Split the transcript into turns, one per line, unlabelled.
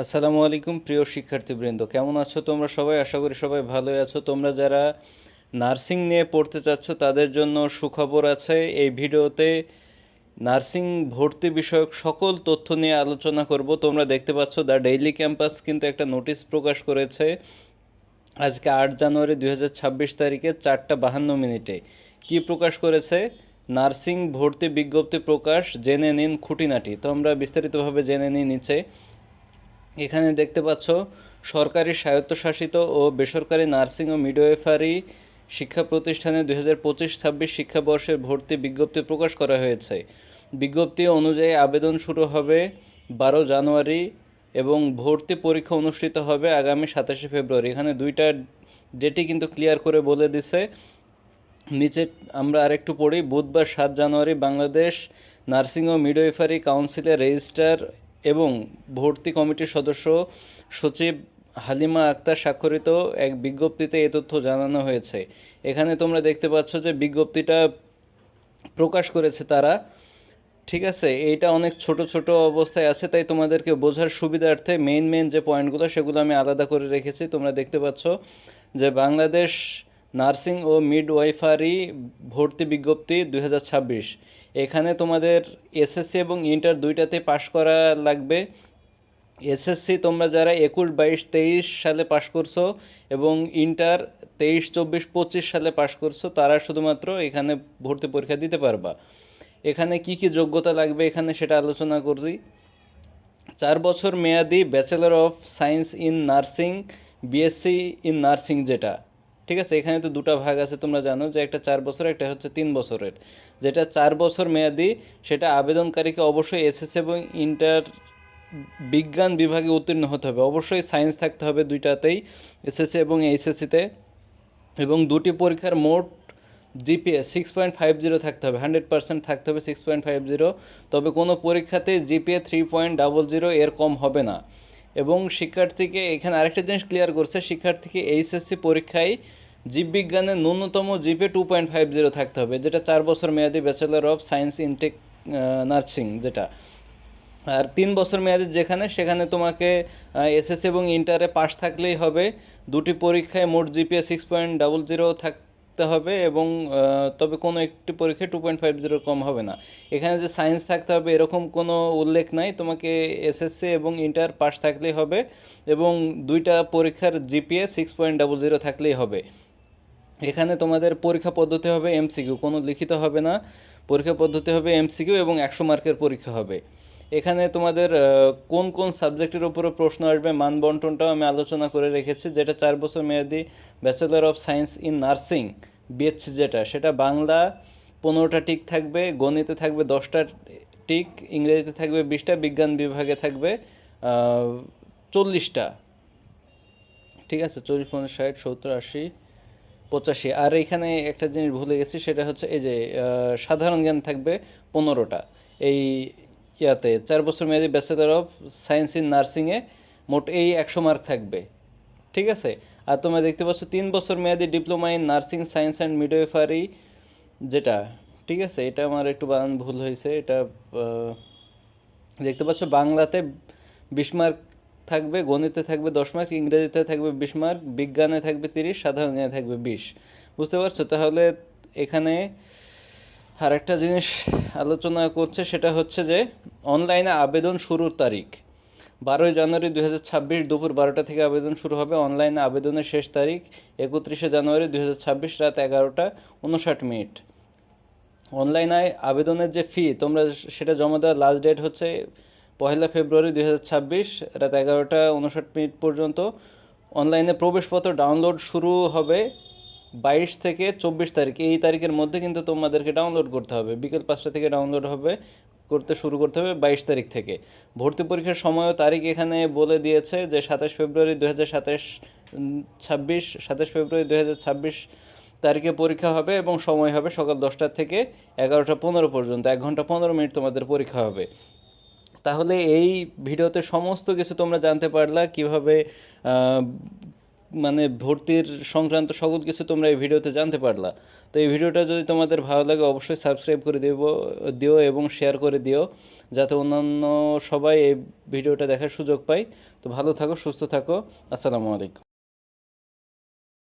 আসসালামু আলাইকুম প্রিয় শিক্ষার্থীবৃন্দ, কেমন আছো তোমরা সবাই? আশা করি সবাই ভালোই আছো। তোমরা যারা নার্সিং নিয়ে পড়তে চাচ্ছ তাদের জন্য সুখবর আছে। এই ভিডিওতে নার্সিং ভর্তি বিষয়ক সকল তথ্য নিয়ে আলোচনা করব। তোমরা দেখতে পাচ্ছ দ্য ডেইলি ক্যাম্পাস কিন্তু একটা নোটিশ প্রকাশ করেছে আজকে 8 জানুয়ারি 2026 তারিখে 4:52 কি প্রকাশ করেছে? নার্সিং ভর্তি বিজ্ঞপ্তি প্রকাশ, জেনে নিন খুঁটিনাটি। তো আমরা বিস্তারিতভাবে জেনে নিই নিচে। এখানে দেখতে পাচ্ছ সরকারি স্বায়ত্তশাসিত ও বেসরকারি নার্সিং ও মিডওয়াইফারি শিক্ষা প্রতিষ্ঠানে 2025-26 শিক্ষাবর্ষের ভর্তি বিজ্ঞপ্তি প্রকাশ করা হয়েছে। বিজ্ঞপ্তি অনুযায়ী আবেদন শুরু হবে 12 জানুয়ারি এবং ভর্তি পরীক্ষা অনুষ্ঠিত হবে আগামী 27 ফেব্রুয়ারি। এখানে দুইটা ডেটই কিন্তু ক্লিয়ার করে বলে দিছে। নিচে আমরা আরেকটু পড়ি। বুধবার 7 জানুয়ারি বাংলাদেশ নার্সিং ও মিডওয়াইফারি কাউন্সিলের রেজিস্ট্রার এবং ভর্তি কমিটির সদস্য সচিব হালিমা আক্তার স্বাক্ষরিত এক বিজ্ঞপ্তিতে এ তথ্য জানানো হয়েছে। এখানে তোমরা দেখতে পাচ্ছ যে বিজ্ঞপ্তিটা প্রকাশ করেছে তারা। ঠিক আছে, এইটা অনেক ছোট ছোট অবস্থায় আছে, তাই তোমাদেরকে বোঝার সুবিধার্থে মেইন যে পয়েন্টগুলো সেগুলো আমি আলাদা করে রেখেছি। তোমরা দেখতে পাচ্ছ যে বাংলাদেশ নার্সিং ও মিডওয়াইফারি ভর্তি বিজ্ঞপ্তি 2026। এখানে তোমাদের এসএসসি এবং ইন্টার দুইটাতে পাশ করা লাগবে। এসএসসি তোমরা যারা 21, 22, 23 সালে পাশ করছো এবং ইন্টার 23, 24, 25 সালে পাশ করছো তারা শুধুমাত্র এখানে ভর্তি পরীক্ষা দিতে পারবা। এখানে কি কি যোগ্যতা লাগবে এখানে সেটা আলোচনা করছি। 4 বছর মেয়াদি bachelor of science in nursing, BSc in nursing যেটা, ঠিক আছে। এখানে তো দুটো ভাগ আছে, তোমরা জানো যে একটা 4 বছর, একটা হচ্ছে 3 বছরের। যেটা 4 বছর মেয়াদি সেটা আবেদনকারীকে অবশ্যই এসএসসি এবং ইন্টার বিজ্ঞান বিভাগে উত্তীর্ণ হতে হবে। অবশ্যই সায়েন্স থাকতে হবে দুইটাতেই, এসএসসি এবং এইচএসসিতে। এবং দুটি পরীক্ষার মোট জিপিএ 6.50 থাকতে হবে, 100% থাকতে হবে 6.50। তবে কোনো পরীক্ষাতে জিপিএ 3.00 এর কম হবে না। এবং শিক্ষার্থীকে এখানে আরেকটা জিনিস ক্লিয়ার করছে, শিক্ষার্থীকে এইচএসসি পরীক্ষায় জীববিজ্ঞানে ন্যূনতম জিপিএ 2.50 থাকতে হবে, যেটা 4 বছর মেয়াদি bachelor of science intake nursing যেটা। আর 3 বছর মেয়াদি যেখানে সেখানে তোমাকে এসএসসি এবং ইন্টারে পাস থাকলেই হবে। দুটি পরীক্ষায় মোট জিপিএ 6.00 থাকতে হবে এবং তবে কোনো একটি পরীক্ষায় 2.50 কম হবে না। এখানে যে সায়েন্স থাকতে হবে এরকম কোনো উল্লেখ নাই, তোমাকে এসএসসি এবং ইন্টার পাস থাকলেই হবে এবং দুইটা পরীক্ষার জিপিএ 6.00 থাকলেই হবে। এখানে তোমাদের পরীক্ষা পদ্ধতি হবে এমসিকিউ, কোনো লিখিত হবে না। পরীক্ষা পদ্ধতি হবে এমসিকিউ এবং 100 মার্কের পরীক্ষা হবে। এখানে তোমাদের কোন কোন সাবজেক্টের উপরে প্রশ্ন আসবে মানবন্টনটাও আমি আলোচনা করে রেখেছি। যেটা 4 বছর মেয়াদি bachelor of science in nursing BSc যেটা, সেটা বাংলা 15টা টিক থাকবে, গণিতে থাকবে 10টা টিক, ইংরেজিতে থাকবে 20টা, বিজ্ঞান বিভাগে থাকবে 40টা। ঠিক আছে, 40, 50, 60, 70, 80, 85। আর এখানে একটা জিনিস ভুলে গেছি, সেটা হচ্ছে এই যে সাধারণ জ্ঞান থাকবে 15টা। এই ইয়াতে 4 বছর মেয়াদি ব্যাচেলর অফ সায়েন্স ইন নার্সিংয়ে মোট এই 100 মার্ক থাকবে। ঠিক আছে। আর তোমরা দেখতে পাচ্ছ 3 বছর মেয়াদি diploma in nursing science and midwifery যেটা, ঠিক আছে। এটা আমার একটু বানান ভুল হয়েছে। এটা দেখতে পাচ্ছ বাংলাতে 20 মার্ক থাকবে, গণিতে থাকবে 10 মার্ক, ইংরেজিতে থাকবে 20 মার্ক, বিজ্ঞানে থাকবে 30, সাধারণ জ্ঞানে থাকবে 20। বুঝতে পারছো? তাহলে এখানে আর একটা জিনিস আলোচনা করছে, সেটা হচ্ছে যে অনলাইনে আবেদন শুরুর তারিখ 12 জানুয়ারি 2026 দুপুর 12টা থেকে আবেদন শুরু হবে। অনলাইনে আবেদনের শেষ তারিখ 31 জানুয়ারি 2026 রাত 11টা 59 মিনিট। অনলাইনে আবেদনের যে ফি তোমরা সেটা জমা দেওয়ার লাস্ট ডেট হচ্ছে 1 ফেব্রুয়ারি 2026 রাত 11টা 59 মিনিট পর্যন্ত। অনলাইনে প্রবেশপত্র ডাউনলোড শুরু হবে 22 থেকে 24 তারিখ, এই তারিখের মধ্যে কিন্তু তোমাদেরকে ডাউনলোড করতে হবে। বিকেল 5টা থেকে ডাউনলোড হবে, শুরু করতে হবে 22 তারিখ থেকে। ভর্তি পরীক্ষার সময় ও তারিখ এখানে বলে দিয়েছে যে 27 ফেব্রুয়ারি 2026, 27 ফেব্রুয়ারি 2026 তারিখে পরীক্ষা হবে এবং সময় হবে সকাল 10টা থেকে 11টা 15 পর্যন্ত, 1 ঘন্টা 15 মিনিট তোমাদের পরীক্ষা হবে। তাহলে এই ভিডিওতে সমস্ত কিছু তোমরা জানতে পারলা, কিভাবে মানে ভর্তির সংক্রান্ত সকল কিছু তোমরা এই ভিডিওতে জানতে পারলা। তো এই ভিডিওটা যদি তোমাদের ভালো লাগে অবশ্যই সাবস্ক্রাইব করে দিও এবং শেয়ার করে দিও, যাতে অন্যান্য সবাই এই ভিডিওটা দেখার সুযোগ পায়। তো ভালো থাকো, সুস্থ থাকো। আসসালামু আলাইকুম।